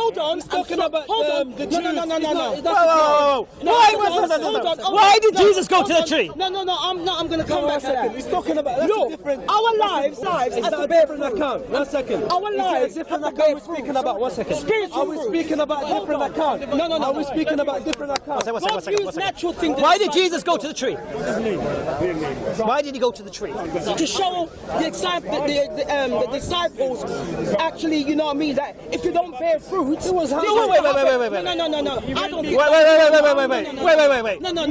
hold on. He's talking about hold on. the No. Whoa. Why did Jesus go to the tree? No. I'm going to come back to that. He's talking about that's a different. Our lives. Is that a different account? 1 second. Our lives. Is it a different account we're speaking about? 1 second. Spiritual Are we speaking about a different account? No. Are we speaking about different account? God used natural things. Why did Jesus go to the tree? Why did he go to the tree? To show the disciples, actually, you know what I mean, that if you don't bear fruit, it was Wait. No. I don't think. Wait. No. I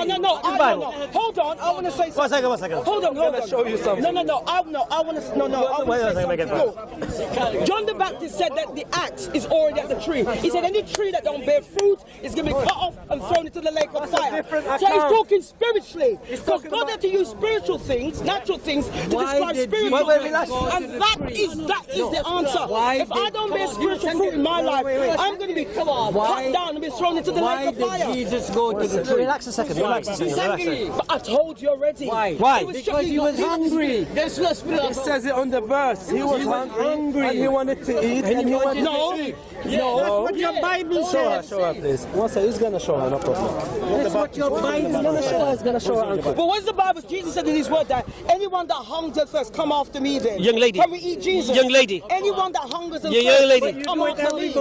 don't know. Hold on. I want to say something. 1 second. Hold on. I'm gonna show you something. No. I want to. No. Wait a second, No. John the Baptist said that the axe is already at the tree. He said any tree that don't bear fruit is going to be cut off and thrown into the lake of fire. So he's talking spiritually. Because God had to use spiritual things, natural things, to describe spiritual things. And that is the answer. If I don't bear spiritual fruit in my life, I'm going to be cut down and be thrown into the lake of fire. Why did Jesus go to the tree? Relax a second. But I told you already. Why? Because he was hungry. It says it on the verse. He was hungry and he wanted to eat. And he wanted to eat. No. What your Bible says. Show her, please. One second, he's gonna show her, no problem. That's what your Bible says. He's gonna show her, uncle. But what's the Bible? Jesus said in his word that anyone that hungers and thirsts, come after me then. Young lady. Can we eat Jesus? Young lady. Anyone that hungers and Young thirsts, lady. come after me.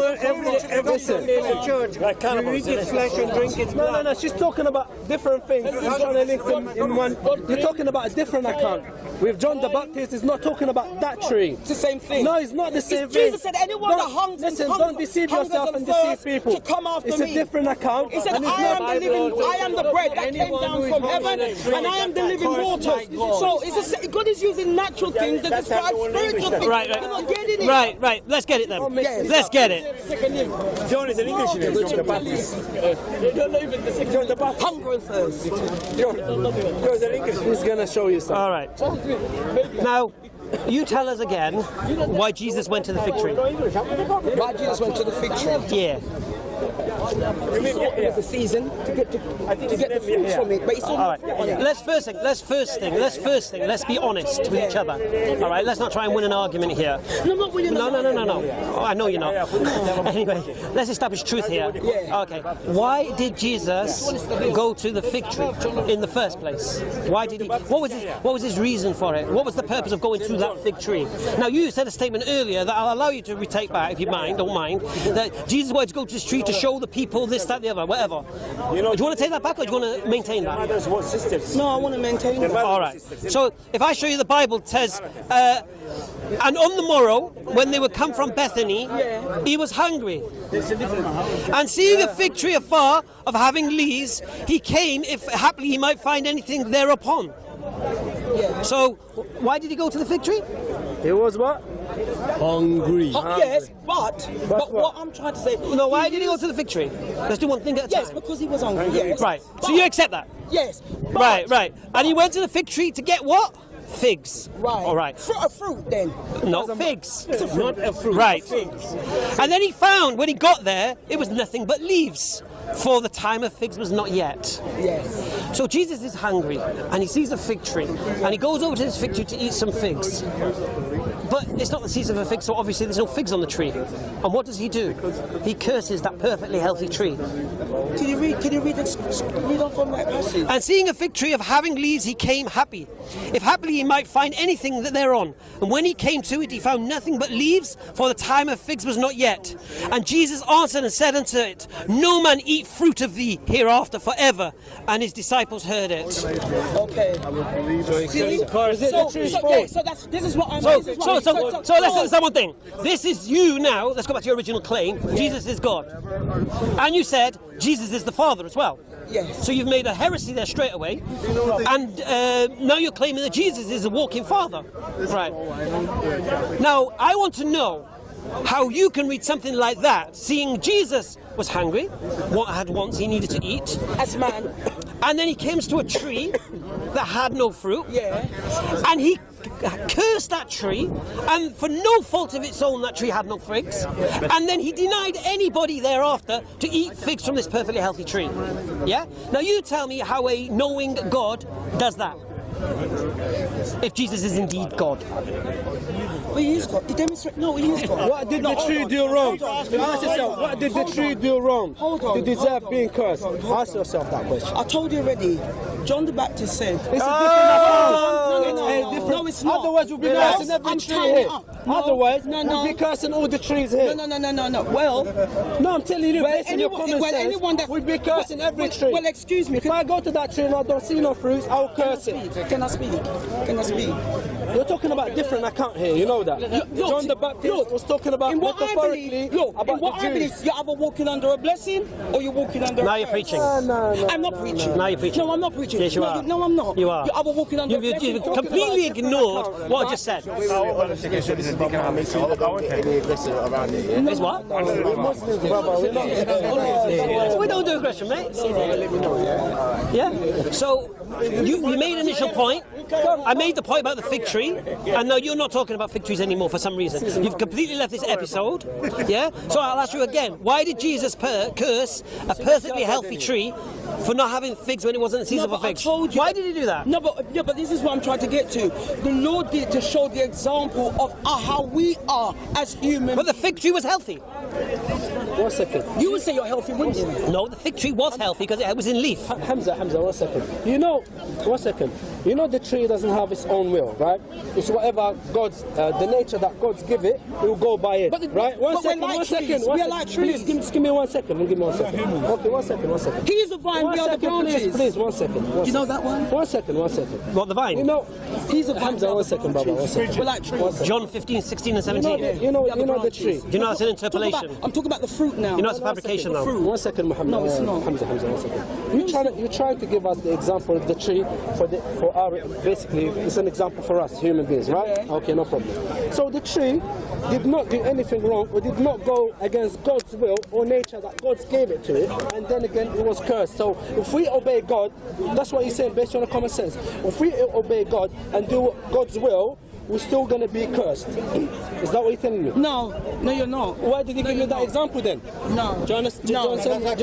Every Sunday in the church, you eat its flesh and drink its blood. No, she's talking about different things. You're trying to link them in one. You're talking about a different account. With John the Baptist, it's not talking about that tree. It's the same thing. No, it's not the same thing. Jesus said anyone that hungers Listen, don't deceive yourself and deceive people. to come after It's me. a different account. He said, and it's I not am the bread that came down from heaven, and I am the living waters. So God is using natural things to describe spiritual things. Right. You're not getting it. Right. Let's get it then. Let's get it. John is an Englishman. John the Baptist. John the Baptist. Hunger and thirst. John is an Englishman. He's gonna show you something. All right. Now, you tell us again why Jesus went to the fig tree. Why Jesus went to the fig tree? Yeah. He thought it was the season to get the fruit from it, but he saw All right. Let's be honest with each other. All right. Let's not try and win an argument here. No, not really. No. Oh, I know you're not. Anyway, let's establish truth here. Yeah. Okay. Why did Jesus go to the fig tree in the first place? Why did he? What was his reason for it? What was the purpose of going to that fig tree? Now, you said a statement earlier that I'll allow you to retake back if you don't mind. That Jesus wanted to go to this tree to show the people this, that, the other, whatever. Do you want to take that back or do you want to maintain that? No, I want to maintain it. All right. So if I show you the Bible, it says, and on the morrow, when they would come from Bethany, he was hungry. And seeing a fig tree afar of having leaves, he came, if haply he might find anything thereupon. So why did he go to the fig tree? He was what? Hungry. Yes, but what I'm trying to say. No, why did he go to the fig tree? Let's do one thing at a time. Yes, because he was hungry. Yes. Right. So you accept that? Yes. Right. And he went to the fig tree to get what? Figs. Right. All right. A fruit then. No, figs. It's a fruit. Not a fruit. Right. And then he found, when he got there, it was nothing but leaves. For the time of figs was not yet. Yes. So Jesus is hungry, and he sees a fig tree, and he goes over to this fig tree to eat some figs. But it's not the season for figs, so obviously there's no figs on the tree. And what does he do? He curses that perfectly healthy tree. Can you read on from that passage? And seeing a fig tree of having leaves, he came happy. If happily he might find anything that thereon. And when he came to it, he found nothing but leaves, for the time of figs was not yet. And Jesus answered and said unto it, No man eat fruit of thee hereafter forever. And his disciples heard it. Okay. This is what I'm saying. So let's understand one thing. This is you now. Let's go back to your original claim. Jesus is God. And you said Jesus is the Father as well. Yes. So you've made a heresy there straight away. And now you're claiming that Jesus is a walking Father. Right. Now, I want to know how you can read something like that, seeing Jesus was hungry, what had wants he needed to eat. As man. And then he comes to a tree that had no fruit. Yeah. And he cursed that tree, and for no fault of its own, that tree had no figs. And then he denied anybody thereafter to eat figs from this perfectly healthy tree. Yeah? Now you tell me how a knowing God does that. If Jesus is indeed God. Well, he is God. He demonstrates. No, he is God. What did the hold tree on. do wrong? Hold on. Ask yourself, what did the Hold tree on. do wrong Hold on. to deserve Hold on. being cursed? Hold on. Ask yourself that question. I told you already. John the Baptist said. It's a different No, account. no, It's no, a different. no, it's not. Otherwise, we'll be No, cursing every I'm tree tying here. it up. No, Otherwise, no, we'll be cursing all the trees here. No. Well, No, I'm telling you, based on your common sense, anyone that we'll be cursing every tree. Well, excuse me. If I go to that tree and I don't see no fruits, I'll curse it. Can I speak? Can I speak? You're talking about different account here, you know that. Look, John the Baptist was talking about In what I metaphorically believe, look, about in what the I believe, Jews. you're either walking under a blessing or you're walking under Now a you're curse. preaching. No. I'm not preaching. Now you're preaching. No, I'm not preaching. Yes, you no, are. No, I'm not. You are. You're either walking under a blessing You've or completely ignored what I just said. Is what? Muslims, brother, we're not. We don't do aggression, mate. Yeah. So you made an initial point. I made the point about the fig tree, and now you're not talking about fig trees anymore for some reason. You've completely left this episode. Yeah. So I'll ask you again. Why did Jesus curse a perfectly healthy tree for not having figs when it wasn't the season No, for but I figs? told you Why that- did he do that? No, but this is what I'm trying to get to. The Lord did to show the example of how we are as humans. But the fig tree was healthy. 1 second. You would say you're healthy, wouldn't you? No, the fig tree was healthy because it was in leaf. Hamza, 1 second. You know, 1 second. You know the tree doesn't have its own will, right? It's whatever God's, the nature that God's give it, it will go by it, right? but we're like trees. We are like trees. Please, give me 1 second. Give me 1 second. Okay, 1 second. He is the vine, we are the branches. Please, 1 second. You know that one? 1 second. What, the vine? You know, He's the vine. Hamza, 1 second, Baba, 1 second. We're like trees. John 15, 16 and 17. You know We are the branches. tree. Do you know that's an interpolation? I'm talking about the fruit now. You know it's a fabrication though. 1 second, Muhammad. No, it's not. Hamza, 1 second. You're trying to give us the example of the tree for our, basically, it's an example for us, human beings, right? Yeah. Okay, no problem. So the tree did not do anything wrong or did not go against God's will or nature that God gave it to it, and then again it was cursed. So if we obey God, that's what he's saying based on a common sense. If we obey God and do God's will, we're still going to be cursed. Is that what you're telling me? No, you're not. Why did he give me that example then? No. Do you understand? Do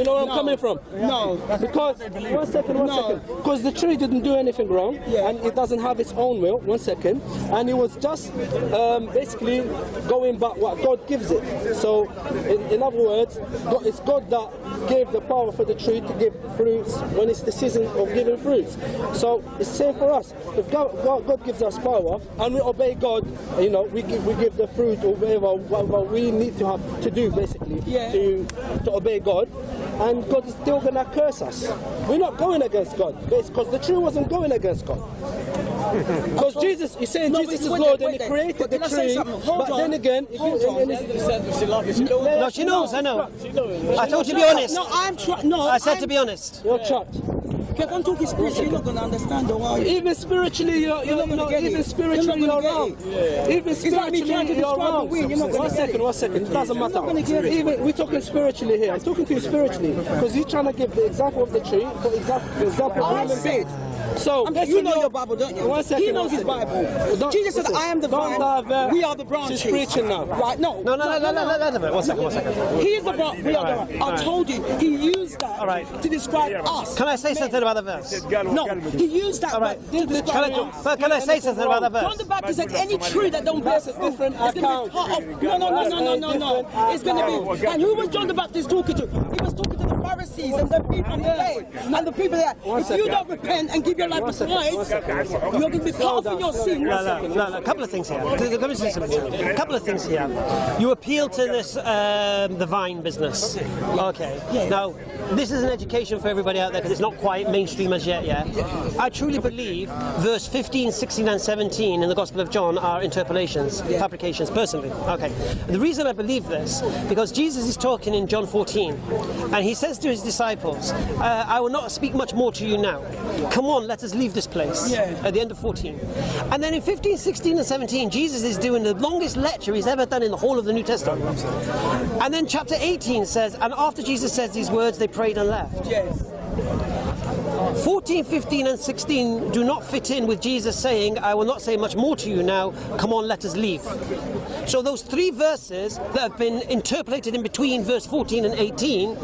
you know where I'm coming from? No. Because, 1 second. Because the tree didn't do anything wrong, and it doesn't have its own will. 1 second. And it was just basically going back what God gives it. So, in other words, it's God that gave the power for the tree to give fruits when it's the season of giving fruits. So, it's same for us. If God gives us power and we obey God, you know, we give the fruit or whatever we need to have to do basically to obey God, and God is still gonna curse us. We're not going against God because the tree wasn't going against God. Because Jesus, he's saying Jesus is Lord and he created the tree, but then again, No, she knows, I know. I told you to be honest. No, I'm trying. No, I said to be honest. you're trapped. If I'm talking spiritually, you're not going to understand, though, are you? Even spiritually, you're wrong. Even spiritually, you're wrong. One second. It doesn't matter. Even we're talking spiritually here. I'm talking to you spiritually because you're trying to give the example of the tree for example of human beings. So You know your Bible, don't you? 1 second. He knows his Bible. Jesus said, I am the vine, we are the branches. She's preaching now. Right, no. No. 1 second. He is the branch, we are the vine. I told you, he used that to describe us. Can I say something about the verse? No, he used that to describe us. Can I say something about the John verse? the Baptist said, any tree that don't bear fruit is going to be cut off. No. It's going to be. And who was John the Baptist talking to? He was talking to the Pharisees and the people there. And the people there. If you don't repent and give your life to Christ, you're going to be cut off in your sin. No. A couple of things here. Let me say something. A couple of things here. You appeal to this, the vine business. Okay. Now, this is an education for everybody out there because it's not quite mainstream as yet. I truly believe verse 15, 16 and 17 in the Gospel of John are interpolations, fabrications, personally. Okay. The reason I believe this, because Jesus is talking in John 14 and he says to his disciples, I will not speak much more to you now. Come on, let us leave this place. At the end of 14. And then in 15, 16 and 17, Jesus is doing the longest lecture he's ever done in the whole of the New Testament. And then chapter 18 says, and after Jesus says these words, they prayed and left. 14, 15 and 16 do not fit in with Jesus saying, I will not say much more to you now, come on, let us leave. So those 3 verses that have been interpolated in between verse 14 and 18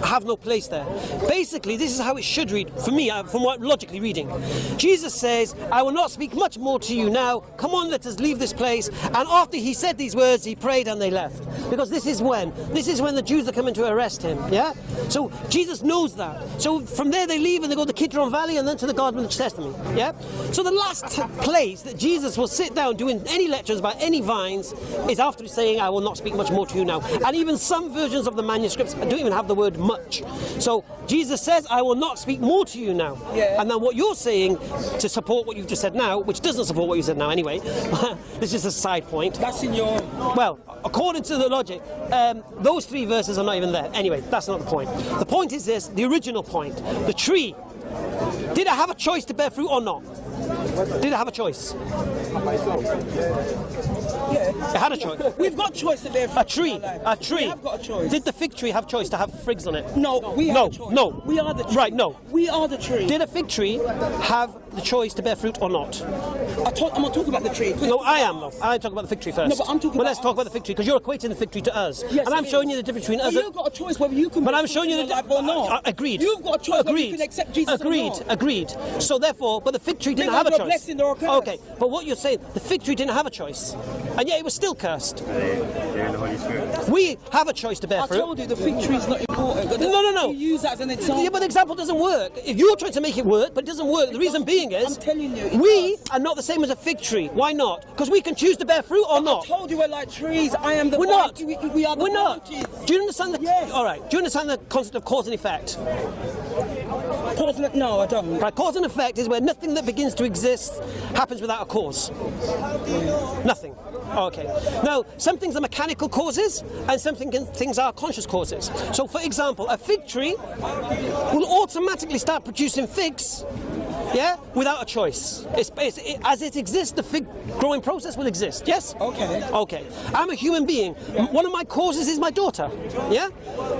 have no place there. Basically, this is how it should read, for me, from what logically reading. Jesus says, I will not speak much more to you now. Come on, let us leave this place. And after he said these words, he prayed and they left. Because this is when the Jews are coming to arrest him. Yeah? So Jesus knows that. So from there they leave and they go to Kidron Valley and then to the Garden of Gethsemane. Yeah? So the last place that Jesus will sit down doing any lectures about any vines is after saying, I will not speak much more to you now. And even some versions of the manuscripts don't even have the word much. So Jesus says, I will not speak more to you now. Yeah. And then what you're saying to support what you've just said now, which doesn't support what you said now anyway, this is a side point. That's in your... Well, according to the logic, those 3 verses are not even there. Anyway, that's not the point. The point is this, the original point. The tree, did it have a choice to bear fruit or not? Did it have a choice? Yeah. It had a choice. We've got choice to bear fruit. A tree. We have got a choice. Did the fig tree have choice to have figs on it? No, we have a choice. No. We are the tree. Right, no. We are the tree. Did a fig tree have the choice to bear fruit or not? I'm not talking about the tree. No, I am. No, I'm talking about the fig tree first. No, but I'm talking Well, about let's talk about the fig tree because you're equating the fig tree to us, Yes, and I'm it showing is. you the difference between Well, us. you've got a choice whether you can. But bear I'm showing you fruit the in your life or not. Agreed. You've got a choice whether you can accept Jesus or not. Agreed. So therefore, but the fig tree didn't Then have a either choice. blessing or a curse. Okay, but what you're saying, the fig tree didn't have a choice, and yet it was still cursed. We have a choice to bear I fruit. told you the fig tree is not important. No. You use that as an example. Yeah, but the example doesn't work. If you're trying to make it work, but it doesn't work, the reason being is I'm telling you, it we does. are not the same as a fig tree. Why not? Because we can choose to bear fruit or not. I told you we're like trees. I am the We're not. We are the We're not. branches. Do you understand the? Yes. All right. Do you understand the concept of cause and effect? No, I don't. Right. Cause and effect is where nothing that begins to exist happens without a cause. Nothing. Okay. Now, some things are mechanical causes, and some things are conscious causes. So, for example, a fig tree will automatically start producing figs. Yeah, without a choice. As it exists, the fig growing process will exist. Yes. Okay. I'm a human being. Yeah. One of my causes is my daughter. Yeah.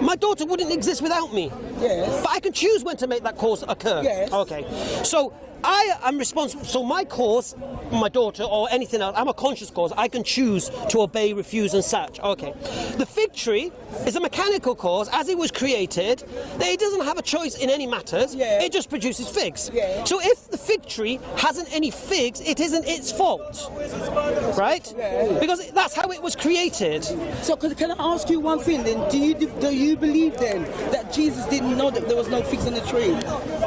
My daughter wouldn't exist without me. Yes. But I can choose when to make that cause occur. Yes. Okay. So I am responsible. So my cause, my daughter, or anything else, I'm a conscious cause. I can choose to obey, refuse, and such. Okay. The fig tree is a mechanical cause. As it was created, it doesn't have a choice in any matters. Yeah. It just produces figs. Yeah. So if the fig tree hasn't any figs, it isn't its fault, right? Yeah. Because that's how it was created. So can I ask you one thing then? Do you believe then that Jesus didn't know that there was no figs on the tree?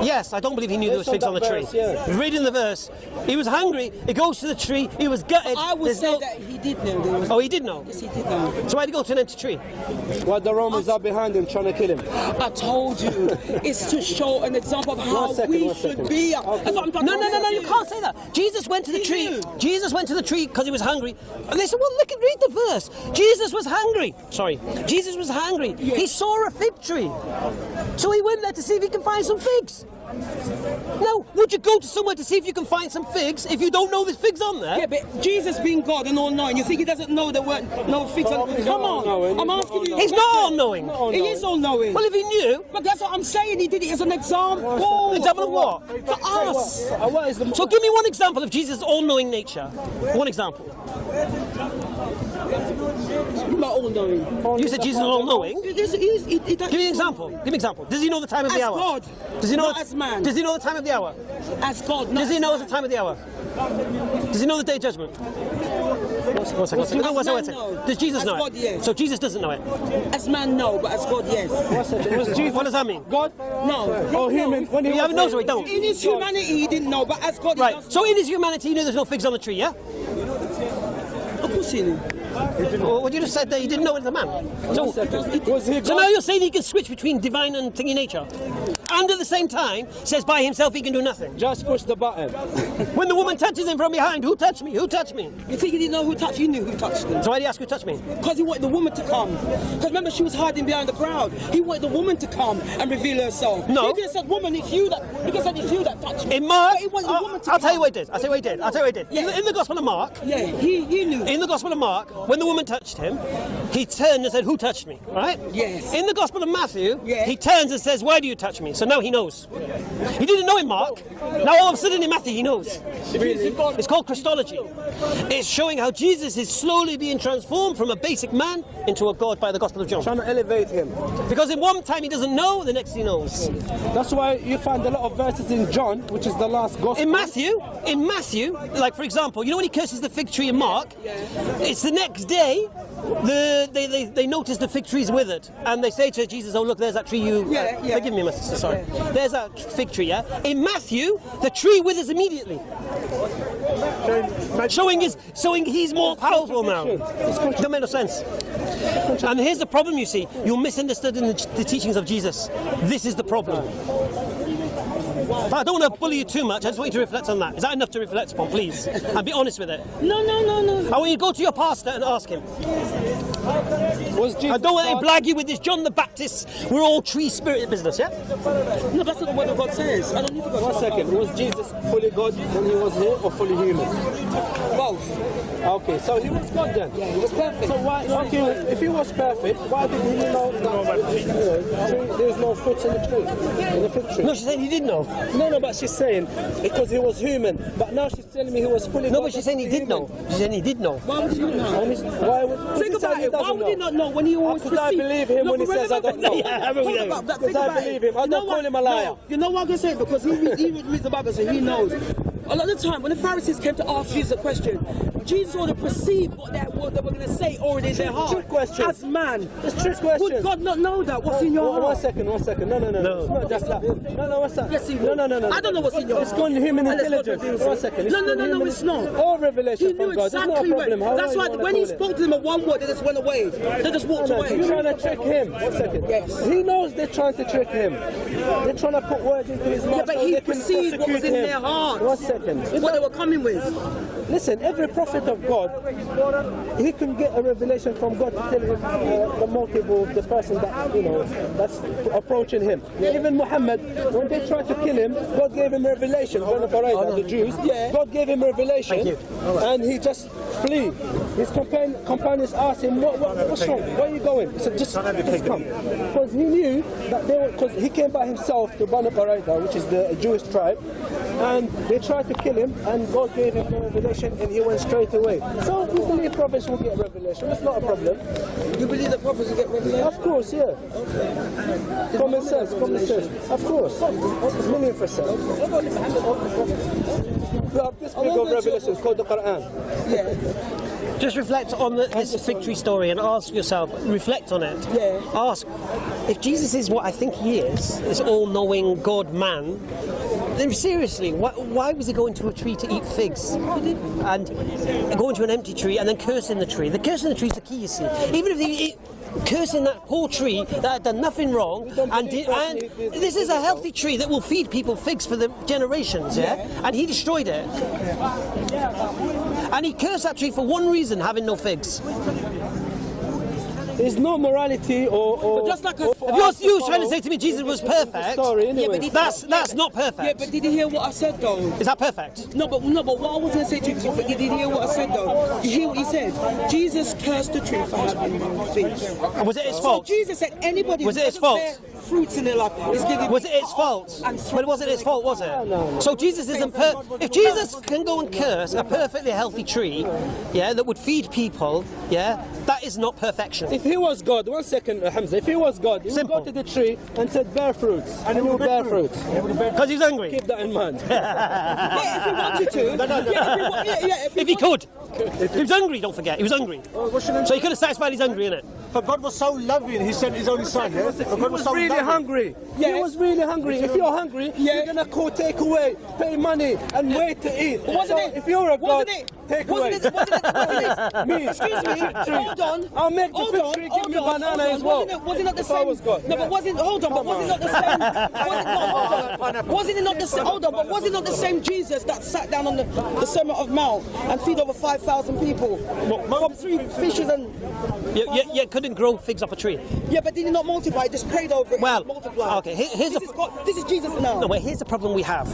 Yes, I don't believe he knew there was figs on the tree. Verse, yeah. Reading the verse, he was hungry. He goes to the tree. He was gutted. I would say that he did know there was. Oh, he did know. Yes, he did know. So why'd he go to an empty tree? Well, the Romans are behind him trying to kill him. I told you, it's to show an example of how we should be. That's what I'm talking No, about. you can't say that. Jesus went to the He tree. knew. Jesus went to the tree because he was hungry. And they said, well, read the verse. Jesus was hungry. Jesus was hungry. Yeah. He saw a fig tree. So he went there to see if he can find some figs. Now, would you go to somewhere to see if you can find some figs if you don't know there's figs on there? Yeah, but Jesus being God and all-knowing, you think he doesn't know there weren't no figs on? Come on, I'm asking you. He's not all-knowing. He is all-knowing. Well, if he knew... But that's what I'm saying. He did it as an example. Example of what? For us. What is the So give me one example of Jesus' all-knowing nature. One example. Not all-knowing. You said Jesus is all-knowing? Give Give me an example. Give me an example. Does he know the time of the As hour? God, Does he know? not as man. Does he know the time of the hour? As God, not Does he as know man. the time of the hour? Does he know the day of judgment? One second. As One man, second. no. Does Jesus As know God, it? yes. So Jesus doesn't know it. As man, no, but as God, yes. What does that mean? God? No. Oh, human. When he You haven't known, so we don't. In his humanity, he didn't know, but as God, he Right. does So know. in his humanity, he knew there's no figs on the tree, yeah? Of course he knew. Well, what you just said that he didn't know it as a man. So Was he now God? you're saying he can switch between divine and thingy nature, and at the same time says by himself he can do nothing. Just push the button. When the woman touches him from behind, who touched me? Who touched me? You think he didn't know who touched? He knew who touched him. So why did he ask who touched me? Because he wanted the woman to come. Because remember, she was hiding behind the crowd. He wanted the woman to come and reveal herself. No. He could have said, woman, it's you that... He could have said, it's you that touched me. In Mark, But he wanted the woman to I'll tell you come. what he did. I'll tell you what he did. Yeah. In the Gospel of Mark, Yeah, he knew. in the Gospel of Mark, when the woman touched him, he turned and said, "Who touched me?" Right? Yes. In the Gospel of Matthew, Yeah. he turns and says, "Why do you touch me?" So now he knows. He didn't know in Mark. Now all of a sudden in Matthew he knows. It's called Christology. It's showing how Jesus is slowly being transformed from a basic man into a God by the Gospel of John. Trying to elevate him. Because in one time he doesn't know, the next he knows. That's why you find a lot of verses in John, which is the last gospel. In Matthew, like for example, you know when he curses the fig tree in Mark, it's the next day. They notice the fig tree is withered, and they say to Jesus, "Oh look, there's that tree you." Forgive me, my sister. Sorry. There's that fig tree. Yeah. In Matthew, the tree withers immediately, showing he's more powerful now. Don't make no sense. And here's the problem. You see, you're misunderstanding the teachings of Jesus. This is the problem. But I don't want to bully you too much. I just want you to reflect on that. Is that enough to reflect upon, please? And be honest with it. No. I want you to go to your pastor and ask him. Was Jesus I don't want to God? blag you with this John the Baptist, we're all tree spirited business, yeah? No, that's not what God says. I don't need to go. 1 second. Was Jesus fully God when he was here, or fully human? Both. Okay, so he was God then. Yeah, he was perfect. So why? Okay, if he was perfect, why did he know that there's no fruits in the tree, in the fig tree? No, she said he did know. No, but she's saying because he was human. But now she's telling me he was fully. No, God but she's saying he did know. She's saying he did know. Why would you not know? Why would? Think about it. Why would he not know when he always Because I believe him when he says I don't know. Because I believe him. I don't call him a liar. No, you know what I'm going to say? Because he reads the Bible, so he knows. A lot of the time, when the Pharisees came to ask Jesus a question, Jesus already perceived what they were going to say already in their heart. Trick question. As man. It's trick question. Would God not know that? What's in your heart? 1 second. No. It's not just that. No, what's that? Yes, he No. will. I don't know what's in your heart. It's called human Unless God intelligence. reveals it. 1 second. No, it's not. All revelation He knew from God. exactly It's not a problem. when. That's why when he spoke to them in one word, they just went away. They just walked away. They're trying to trick him. 1 second. Yes. He knows they're trying to trick him. They're trying to put words into his mouth. Yeah, but so he they can perceived what was in persecute him. their hearts. 1 second. What they were coming with. Listen, every prophet of God, he can get a revelation from God to tell him the motive of the person that that's approaching him. Even Muhammad, when they tried to kill him, God gave him revelation. The Jews, God gave him revelation, and he just flee. His companions asked him, "What's wrong? Where are you going?" He said, "Just come," because he knew that because he came by himself to Banu Qurayza, which is the Jewish tribe, and they tried to kill him, and God gave him the revelation, and he went straight away. So we believe prophets will get revelation. It's not a problem. You believe the prophets will get revelation? Of course, yeah. Common sense. Of course, 1,000,000%. We have this big of revelation. It's called the Quran. Yeah. Just reflect on this fig tree story and ask yourself, reflect on it. Yeah. Ask, if Jesus is what I think he is, this all-knowing God-man, then seriously, why was he going to a tree to eat figs? And going to an empty tree and then cursing the tree? The cursing the tree is the key, you see. Even if he cursing that poor tree that had done nothing wrong, and this is a healthy tree that will feed people figs for the generations, and he destroyed it. And he cursed that tree for one reason, having no figs. There's no morality or But just like If you're trying to say to me Jesus was perfect, story, anyway. Yeah, but that's not perfect. Yeah, but did you hear what I said though? Is that perfect? No, but what I was going to say to you, but did you hear what I said though? You hear what he said? Jesus cursed the tree for having figs. And was it his So fault? Jesus said anybody Was who it his doesn't fault? bear fruits in their life is giving. Was it its fault? But it wasn't its fault, was it? No. So Jesus isn't if Jesus can go and curse a perfectly healthy tree, that would feed people, that is not perfection. If he was God, 1 second, Hamza, if he was God, he would Simple. go to the tree and said bear fruits, and he will bear fruits. Because he's hungry. Keep that in mind. Yeah, if he wanted to. If he could. He was hungry, don't forget. He was hungry. So he could have satisfied his hungry, innit? For God was so loving, he sent his only son. Yeah? For God He was really hungry. Yes. He was really hungry. If you're hungry, you're gonna go take away, pay money, and wait to eat. Wasn't So it? If you're a God, Wasn't it? take Wasn't away. it? Wasn't it? Me. Excuse me. Hold on. I'll make the Hold fig on, tree give hold me on, banana hold on. as well. Was it not the If I same? was God. No, but wasn't. Hold on. But was it not the same? Wasn't it not the same? Hold on. But was it not the same Jesus that sat down on the Sermon of Mount and feed over 5,000 people from 3 fishes and? You couldn't grow figs off a tree. Yeah, but did he not multiply? He just prayed over it. Well, and multiplied. okay, here's this is Jesus now. No, wait, here's the problem we have.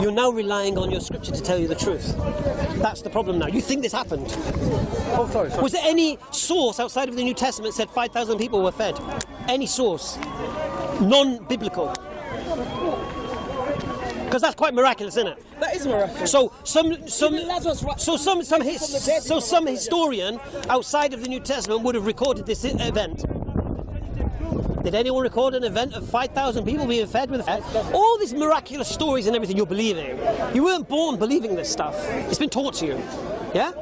You're now relying on your scripture to tell you the truth. That's the problem now. You think this happened. Oh, sorry. Was there any source outside of the New Testament said 5,000 people were fed? Any source? Non-biblical. Because that's quite miraculous, isn't it? That is miraculous. So some historian outside of the New Testament would have recorded this event. Did anyone record an event of 5,000 people being fed with food? All these miraculous stories and everything you're believing. You weren't born believing this stuff. It's been taught to you. Yeah?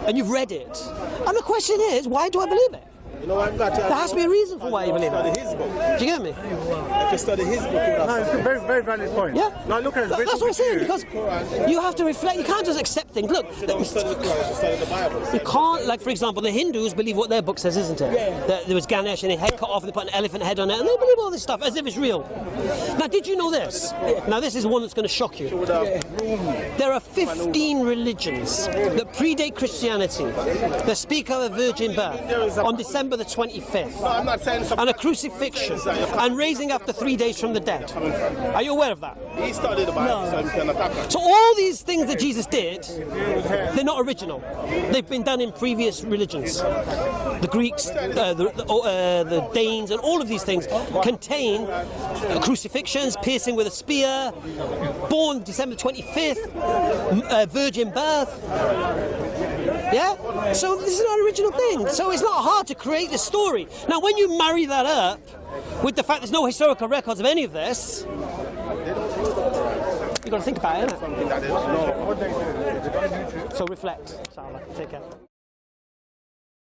And you've read it. And the question is, why do I believe it? You know, I've got to. There has to be a reason for why you believe it. His book. Do you get me? If you study his book, no, it's a very, very valid point. Yeah. Now look at it. That's what I'm saying, because you have to reflect. You can't just accept things. Look, You don't study the Quran, you study the Bible. you can't, like for example, the Hindus believe what their book says, isn't it? Yeah. That there was Ganesh and his head cut off and they put an elephant head on it, and they believe all this stuff as if it's real. Now, did you know this? Now, this is one that's going to shock you. There are 15 religions that predate Christianity that speak of a virgin birth on December the 25th. No, I'm not saying something. And a crucifixion and raising after 3 days from the dead. Are you aware of that? He studied the Bible, so he can attack us. So all these things that Jesus did, they're not original. They've been done in previous religions. The Greeks, the Danes, and all of these things contain crucifixions, piercing with a spear, born December 25th, virgin birth. Yeah? So this is not an original thing. So it's not hard to create this story. Now, when you marry that up with the fact there's no historical records of any of this, you've got to think about it, innit? So reflect. Take care.